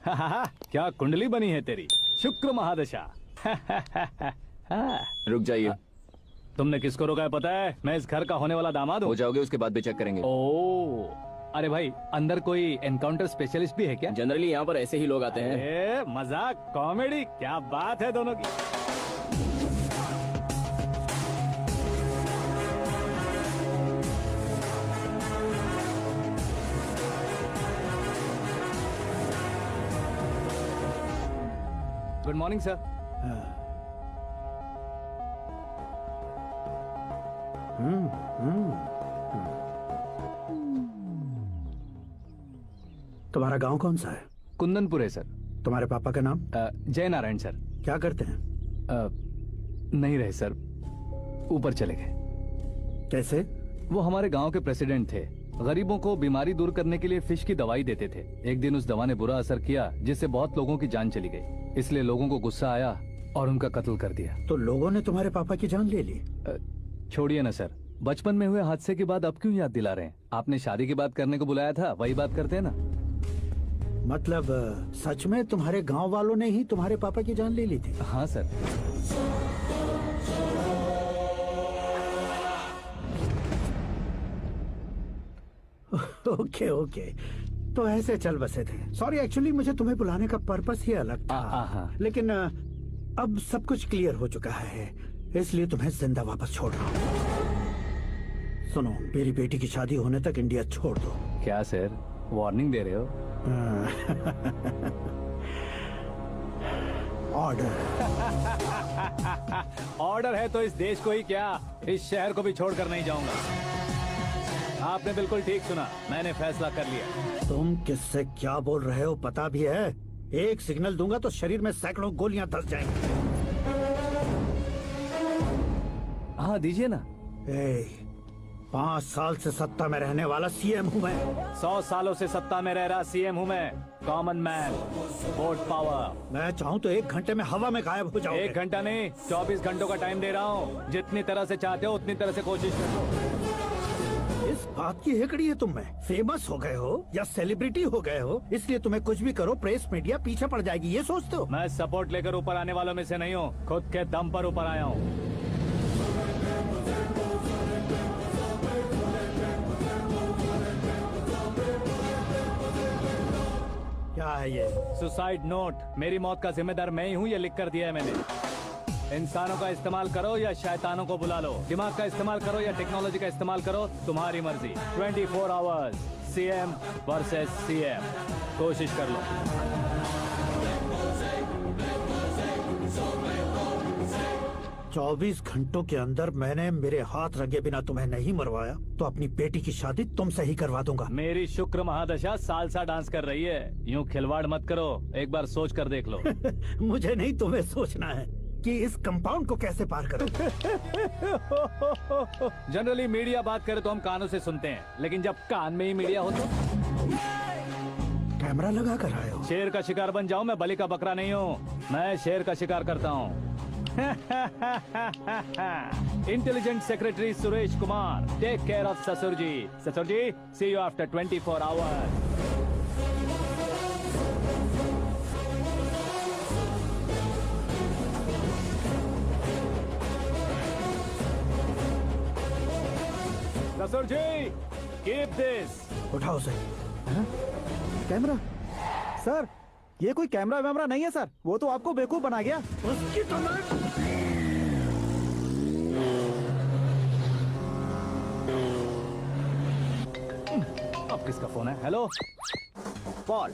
क्या कुंडली बनी है तेरी, शुक्र महादशा। रुक जाइए। तुमने किसको रोका है पता है? मैं इस घर का होने वाला दामाद हूँ। हो जाओगे उसके बाद भी चेक करेंगे। ओ, अरे भाई अंदर कोई एनकाउंटर स्पेशलिस्ट भी है क्या? जनरली यहाँ पर ऐसे ही लोग आते हैं। मजाक कॉमेडी, क्या बात है दोनों की। Good morning sir. तुम्हारा गांव कौन सा है? कुंदनपुर है सर। तुम्हारे पापा का नाम? जय नारायण सर। क्या करते हैं? नहीं रहे सर, ऊपर चले गए। कैसे? वो हमारे गांव के प्रेसिडेंट थे। गरीबों को बीमारी दूर करने के लिए फिश की दवाई देते थे। एक दिन उस दवा ने बुरा असर किया जिससे बहुत लोगों की जान चली गई। इसलिए लोगों को गुस्सा आया और उनका कत्ल कर दिया। तो लोगों ने तुम्हारे पापा की जान ले ली? छोड़िए ना सर, बचपन में हुए हादसे के बाद अब क्यों याद दिला रहे हैं? आपने शादी की बात करने को बुलाया था, वही बात करते हैं ना। मतलब सच में तुम्हारे गांव वालों ने ही तुम्हारे पापा की जान ले ली थी? हाँ सर। ओके ओके, तो ऐसे चल बसे थे। सॉरी, एक्चुअली मुझे तुम्हें बुलाने का पर्पस ही अलग था। लेकिन अब सब कुछ क्लियर हो चुका है, इसलिए तुम्हें जिंदा वापस छोड़ रहा हूँ। सुनो, मेरी बेटी की शादी होने तक इंडिया छोड़ दो। क्या सर, वार्निंग दे रहे हो? ऑर्डर। ऑर्डर है तो इस देश को ही क्या, इस शहर को भी छोड़कर नहीं जाऊंगा। आपने बिल्कुल ठीक सुना, मैंने फैसला कर लिया। तुम किससे क्या बोल रहे हो पता भी है? एक सिग्नल दूंगा तो शरीर में सैकड़ों गोलियां धस जाएंगी। हाँ दीजिए ना। 5 साल से सत्ता में रहने वाला सीएम हूँ मैं। 100 सालों से सत्ता में रह रहा सीएम हूँ मैं। Common man, vote power. मैं चाहूँ तो 1 घंटे में हवा में गायब हो जाऊँ। 1 घंटा नहीं, 24 घंटों का टाइम दे रहा हूँ। जितनी तरह से चाहते हो उतनी तरह से कोशिश करो। इस बात की हेकड़ी है तुम में। फेमस हो गए हो या सेलिब्रिटी हो गए हो, इसलिए तुम्हें कुछ भी करो प्रेस मीडिया पीछे पड़ जाएगी, ये सोचते हो? मैं सपोर्ट लेकर ऊपर आने वालों में से नहीं हूँ, खुद के दम पर ऊपर आया हूँ। क्या है ये? Suicide note. मेरी मौत का जिम्मेदार मैं ही हूँ, ये लिख कर दिया है मैंने। इंसानों का इस्तेमाल करो या शैतानों को बुला लो, दिमाग का इस्तेमाल करो या टेक्नोलॉजी का इस्तेमाल करो, तुम्हारी मर्जी। 24 आवर्स, सीएम वर्सेस सीएम, कोशिश कर लो। चौबीस घंटों के अंदर मैंने मेरे हाथ रंगे बिना तुम्हें नहीं मरवाया तो अपनी बेटी की शादी तुमसे ही करवा दूंगा। मेरी शुक्र महादशा सालसा डांस कर रही है, यूं खिलवाड़ मत करो, एक बार सोच कर देख लो। मुझे नहीं, तुम्हें सोचना है कि इस कंपाउंड को कैसे पार करो। जनरली मीडिया बात करे तो हम कानों से सुनते हैं, लेकिन जब कान में ही मीडिया हो तो कैमरा लगा कर आए हो। शेर का शिकार बन जाऊं, मैं बलि का बकरा नहीं हूँ, मैं शेर का शिकार करता हूँ। Intelligent secretary Suresh Kumar, take care of ससुर जी। ससुर जी, सी यू आफ्टर 24 आवर्स। ससुर जी, कीप दिस। उठाओ से। कैमरा? सर, ये कोई कैमरा वैमरा नहीं है सर, वो तो आपको बेवकूफ बना गया। उसकी तो अब किसका फोन है? हेलो पॉल,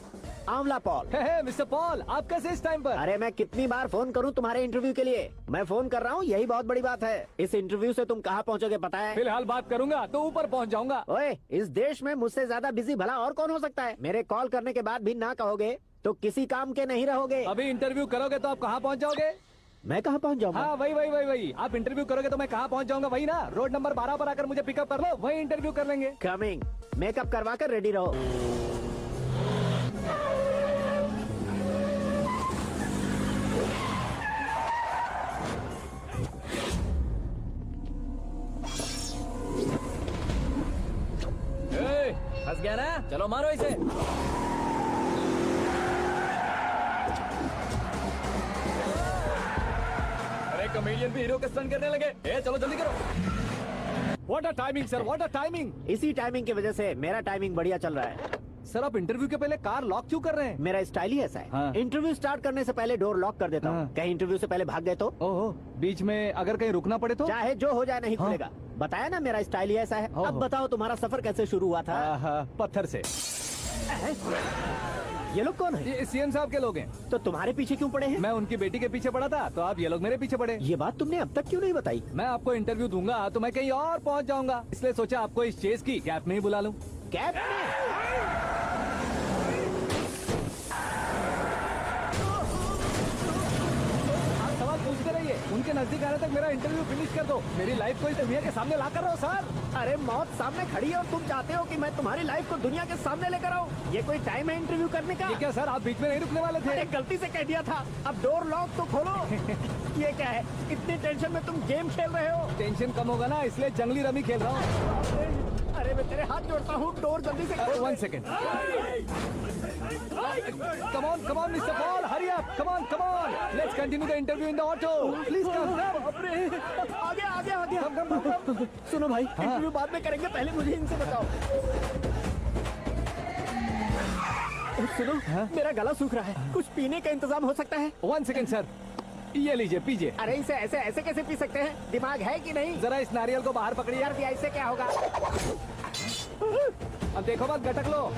आंवला पॉल। मिस्टर पॉल, आप कैसे इस टाइम पर? अरे मैं कितनी बार फोन करूं तुम्हारे इंटरव्यू के लिए? मैं फोन कर रहा हूं, यही बहुत बड़ी बात है। इस इंटरव्यू से तुम कहां पहुंचोगे पता है? फिलहाल बात करूंगा तो ऊपर पहुंच जाऊंगा। ओए, इस देश में मुझसे ज्यादा बिजी भला और कौन हो सकता है? मेरे कॉल करने के बाद भी ना कहोगे तो किसी काम के नहीं रहोगे। अभी इंटरव्यू करोगे तो आप कहाँ पहुँच जाओगे? मैं कहाँ पहुँच जाऊंगा? हाँ वही। आप इंटरव्यू करोगे तो मैं कहाँ पहुँच जाऊंगा? वही ना, रोड नंबर 12 पर आकर मुझे पिकअप कर लो, वही इंटरव्यू कर लेंगे। कमिंग। मेकअप करवा कर रेडी रहो। फंस गया ना, चलो मारो इसे। कॉमेडियन भी हीरो के स्टंट करने लगे। चलो जल्दी करो। What a timing sir, what a timing. इसी टाइमिंग की वजह से मेरा टाइमिंग बढ़िया चल रहा है। सर आप इंटरव्यू के पहले कार लॉक क्यों कर रहे हैं? मेरा स्टाइल ही ऐसा है। हाँ। इंटरव्यू स्टार्ट करने से पहले डोर लॉक कर देता हूँ। हाँ। कहीं इंटरव्यू से पहले भाग गए तो ओहो, बीच में अगर कहीं रुकना पड़े तो? चाहे जो हो जाए नहीं हाँ। खुलेगा। बताया ना मेरा स्टाइल ही ऐसा है। ओहो। अब बताओ तुम्हारा सफर कैसे शुरू हुआ था? पत्थर से। ये लोग कौन है? ये सीएम साहब के लोग हैं। तो तुम्हारे पीछे क्यों पड़े हैं? मैं उनकी बेटी के पीछे पड़ा था, तो आप ये लोग मेरे पीछे पड़े। ये बात तुमने अब तक क्यों नहीं बताई? मैं आपको इंटरव्यू दूंगा तो मैं कहीं और पहुंच जाऊंगा, इसलिए सोचा आपको इस चेस की कैप में ही बुला लूं। कैब में? आप सवाल पूछते रहिए, उनके नजदीक आने तक मेरा इंटरव्यू फिनिश कर दो। मेरी लाइफ को इस दुनिया के सामने ला कर रहो सर। अरे मौत सामने खड़ी है और तुम चाहते हो कि मैं तुम्हारी लाइफ को दुनिया के सामने लेकर आऊं? ये कोई टाइम है इंटरव्यू करने का? ये क्या सर, आप बीच में नहीं रुकने वाले थे? अरे गलती से कह दिया था। अब डोर लॉक तो खोलो। ये क्या है? इतनी टेंशन में तुम गेम खेल रहे हो? टेंशन कम होगा ना, इसलिए जंगली रमी खेल रहा हूँ। अरे मैं तेरे हाथ जोड़ता हूँ, डोर जल्दी से खोल। 1 second. Come on, Mr. Paul, hurry up. Come on. Let's continue the interview in the auto. Please come. आगे आगे आगे। Come. सुनो भाई, इंटरव्यू बाद में करेंगे, पहले मुझे इनसे बताओ। सुनो, मेरा गला सूख रहा है, कुछ पीने का इंतजाम हो सकता है? 1 सेकेंड सर, ये लीजिए पीजिए। अरे इसे ऐसे ऐसे कैसे पी सकते हैं? दिमाग है कि नहीं? जरा इस नारियल को बाहर पकड़िए। यार ऐसे क्या होगा? अब देखो मत, गटक लो।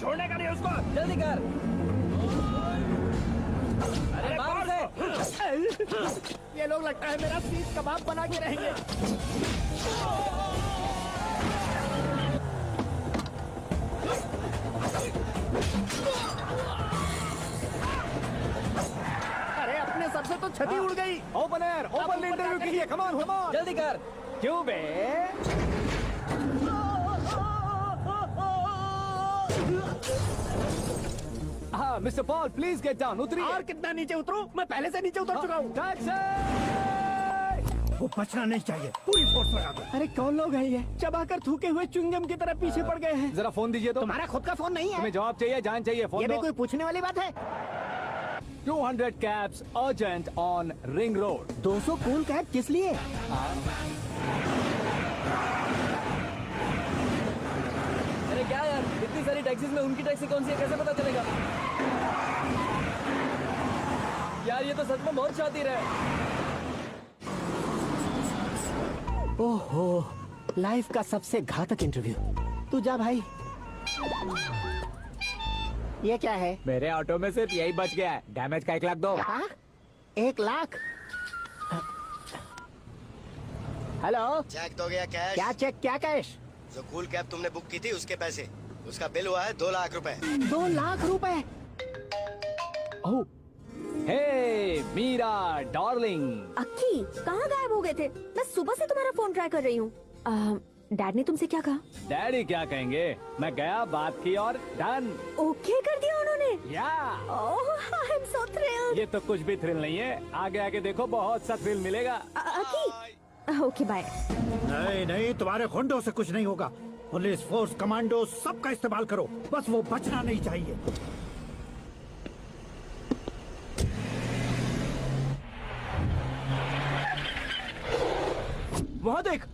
छोड़ने का नहीं उसको। जल्दी कर। अरे बाहर से। ये लोग लगता है मेरा सीख कबाब बना के रहेंगे। अरे अपने सबसे तो छती उड़ गई। ओपन एयर, ओपन इंटरव्यू कीजिए। Come on. जल्दी कर। क्यों बे? हाँ mister Paul, please get down. उतरिए। और कितना नीचे उतरूं? मैं पहले से नीचे उतर चुका हूँ। टैक्सी! वो बचना नहीं चाहिए, पूरी फोर्स लगा दो। अरे कौन लोग हैं ये? चबाकर थूके हुए चुंगम की तरह पीछे पड़ गए हैं। जरा फोन दीजिए तो। तुम्हारा खुद का फोन नहीं है? तुम्हें जवाब चाहिए, जान चाहिए, फोन ये भी दो। कोई पूछने वाली बात है? 200 cabs urgent on Ring Road. 200 cool cab किस लिए? अरे क्या यार, इतनी सारी टैक्सीज में उनकी टैक्सी कौन सी है कैसे पता चलेगा? यार ये तो सच में बहुत शातिर है। ओहो, लाइफ का सबसे घातक इंटरव्यू। तू जा भाई। ये क्या है? मेरे ऑटो में सिर्फ यही बच गया है, डैमेज का 1 लाख दो। हाँ? 1 लाख? हेलो, चेक दोगे या कैश? क्या चेक क्या कैश? जो कूल कैब तुमने बुक की थी उसके पैसे, उसका बिल हुआ है 2 लाख रुपए। 2 लाख रुपए? ओह, हे मीरा डार्लिंग। अक्की कहाँ गायब हो गए थे? मैं सुबह से तुम्हारा फोन ट्राई कर रही हूँ। डैड ने तुमसे क्या कहा? डैडी क्या कहेंगे, मैं गया, बात की और डन। ओके कर दिया उन्होंने? या ओह, आई एम सो थ्रिल्ड। ये तो कुछ भी थ्रिल नहीं है, आगे आगे देखो बहुत सा थ्रिल मिलेगा। अक्की, ओके बाय। नहीं नहीं, तुम्हारे गुंडों से कुछ नहीं होगा। पुलिस फोर्स, कमांडो, सबका इस्तेमाल करो, बस वो बचना नहीं चाहिए। वहाँ देख।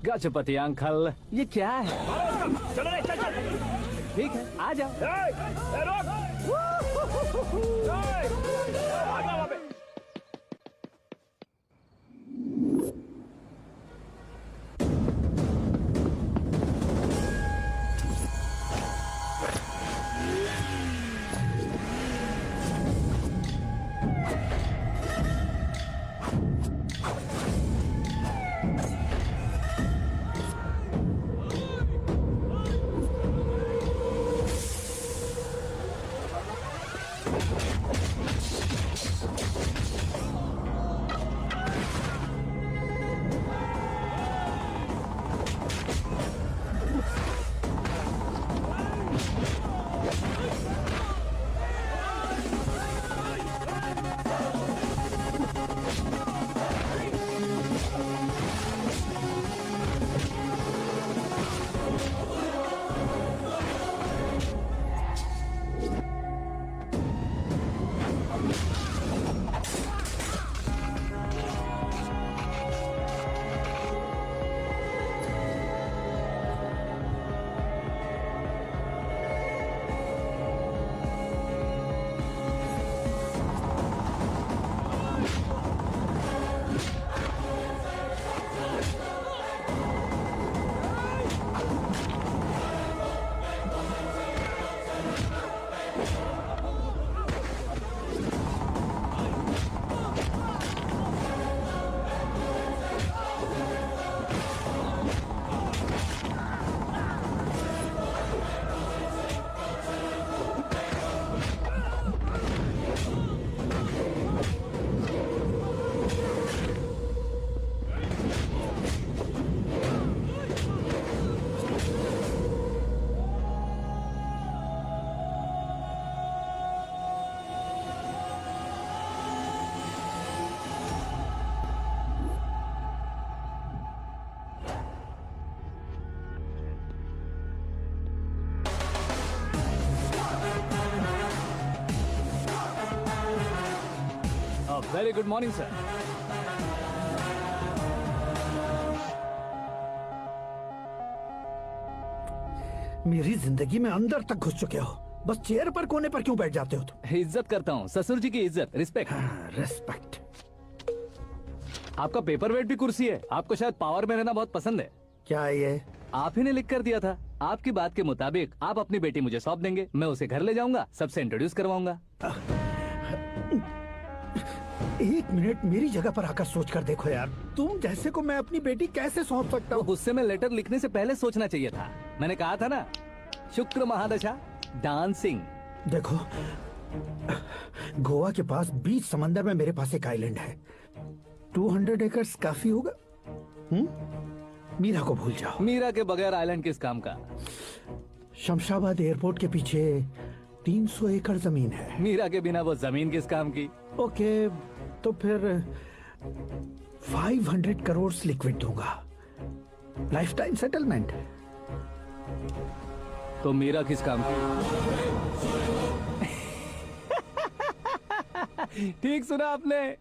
गजपति अंकल, ये क्या है? ठीक है, आ जाओ। Very good morning sir. मेरी जिंदगी में अंदर तक घुस चुके हो, बस चेयर पर कोने पर क्यों बैठ जाते हो तुम? इज्जत करता हूँ, ससुर जी की इज्जत, रिस्पेक्ट। रेस्पेक्ट। आपका पेपर वेट भी कुर्सी है। आपको शायद पावर में रहना बहुत पसंद है। क्या ये? आप ही ने लिख कर दिया था। आपकी बात के मुताबिक आप अपनी बेटी मुझे सौंप देंगे, मैं उसे घर ले जाऊंगा, सबसे इंट्रोड्यूस करवाऊंगा। एक मिनट मेरी जगह पर आकर सोच कर देखो यार, तुम जैसे को मैं अपनी बेटी कैसे सौंप सकता तो हूँ? गुस्से में लेटर लिखने से पहले सोचना चाहिए था। मैंने कहा था ना, शुक्र महादशा डांसिंग। देखो, गोवा के पास बीच समंदर में मेरे पास एक आइलैंड है। 200 एकर्स काफी होगा। मीरा को भूल जाओ। मीरा के बगैर आइलैंड किस काम का? शमशाबाद एयरपोर्ट के पीछे 300 एकड़ जमीन है। मीरा के बिना वो जमीन किस काम की? ओके, तो फिर 500 करोड़ लिक्विड दूंगा, लाइफ टाइम सेटलमेंट। तो मीरा किस काम की? ठीक सुना आपने,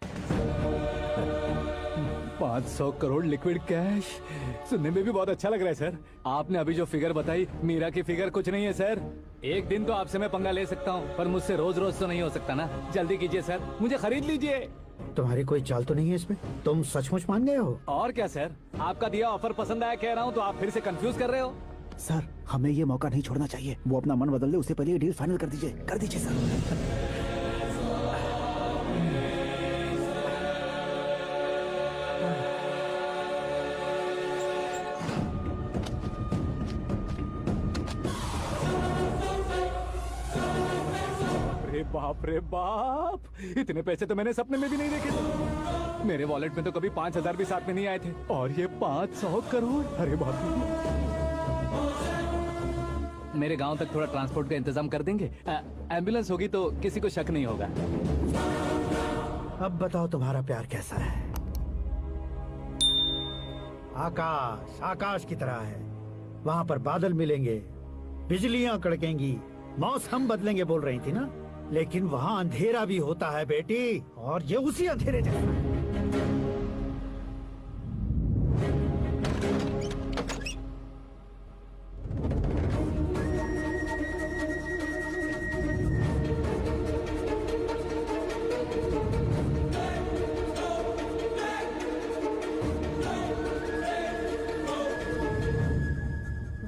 500 करोड़ लिक्विड कैश। सुनने में भी बहुत अच्छा लग रहा है सर। आपने अभी जो फिगर बताई, मीरा की फिगर कुछ नहीं है सर। एक दिन तो आपसे मैं पंगा ले सकता हूँ, पर मुझसे रोज रोज तो नहीं हो सकता ना। जल्दी कीजिए सर, मुझे खरीद लीजिए। तुम्हारी कोई चाल तो नहीं है इसमें? तुम सचमुच मान गए हो? और क्या सर, आपका दिया ऑफर पसंद आया कह रहा हूँ, तो आप फिर से कंफ्यूज कर रहे हो। सर, हमें ये मौका नहीं छोड़ना चाहिए। वो अपना मन बदल दे, उससे पहले ये डील फाइनल कर दीजिए सर। अरे बाप रे बाप, इतने पैसे तो मैंने सपने में भी नहीं देखे थे। मेरे वॉलेट में तो कभी 5,000 भी साथ में नहीं आए थे, और ये 500 करोड़। अरे बाप रे। मेरे गांव तक थोड़ा ट्रांसपोर्ट का इंतजाम कर देंगे? एम्बुलेंस होगी तो किसी को शक नहीं होगा। अब बताओ तुम्हारा प्यार कैसा है? आकाश आकाश की तरह है, वहाँ पर बादल मिलेंगे, बिजलियां कड़केंगी, मौसम बदलेंगे बोल रही थी ना, लेकिन वहाँ अंधेरा भी होता है बेटी, और ये उसी अंधेरे जैसा है।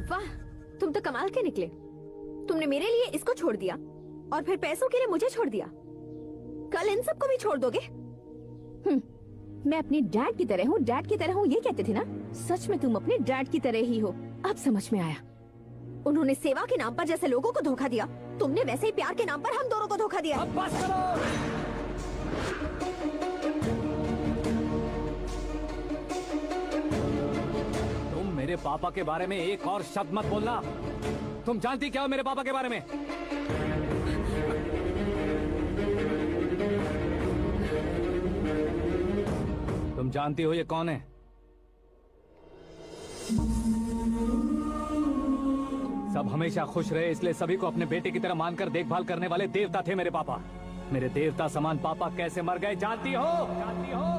वाह, तुम तो कमाल के निकले। तुमने मेरे लिए इसको छोड़ दिया और फिर पैसों के लिए मुझे छोड़ दिया। कल इन सबको भी छोड़ दोगे? मैं अपने डैड की तरह हूँ, डैड की तरह हूँ, ये कहते थे ना। सच में तुम अपने डैड की तरह ही हो। अब समझ में आया। उन्होंने सेवा के नाम पर जैसे लोगों को धोखा दिया, तुमने वैसे ही प्यार के नाम पर हम दोनों को धोखा दिया। अब बस करो। तुम मेरे पापा के बारे में एक और शब्द मत बोलना। तुम जानती क्या हो मेरे पापा के बारे में? तुम जानती हो ये कौन है? सब हमेशा खुश रहे, इसलिए सभी को अपने बेटे की तरह मानकर देखभाल करने वाले देवता थे मेरे पापा। मेरे देवता समान पापा कैसे मर गए जानती हो? जानती हो?